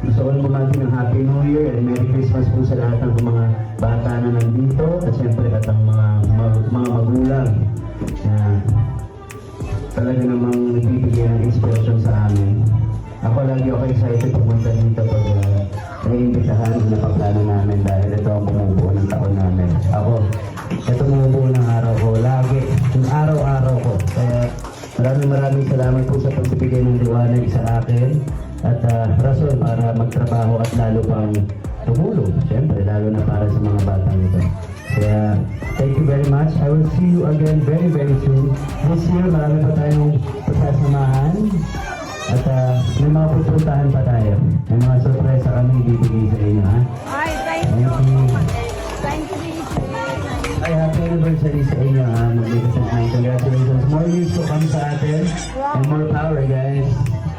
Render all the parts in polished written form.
Gusto ko bumati ng Happy New Year and Merry Christmas po sa lahat ng mga bata na nandito at siyempre at ang mga magulang na talaga namang nagbibigay ng inspiration sa amin. Ako lagi ako excited pumunta dito pag naiimbitahan na paplano namin dahil ito ang bumubuo ng taon namin. Ako, ito bumubuo ng araw ko. Lagi, yung araw-araw ko. Kaya maraming salamat po sa pagbibigay ng liwanag sa akin at rason para magtrabaho at lalo pang tumulong. Siyempre, lalo na para sa mga batang ito. Kaya, thank you very much. I will see you again very, very soon. This year, marami pa tayong pagsasamahan. At may mga pupuntahan pa tayo. May mga surprise kami ibibigay sa inyo, ha? Ay, thank Thank you. you. Thank you. Ay, happy anniversary sa inyo, ha? Magnificent night. Congratulations. More years to come sa atin. And more power, guys.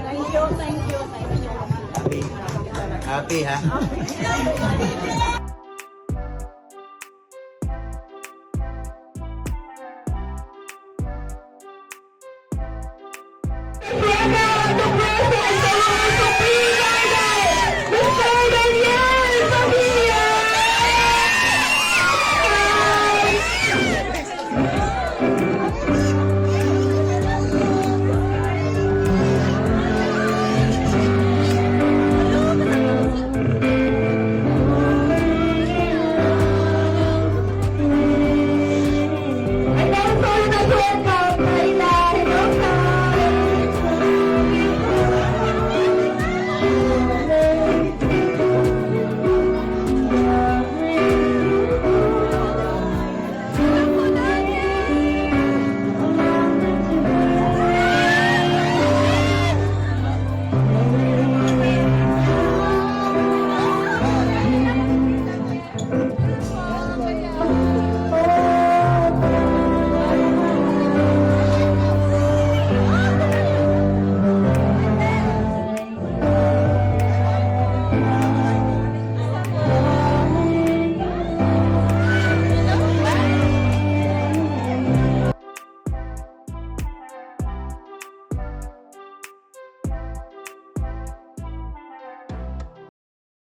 Thank you, thank you, thank you. Happy ha?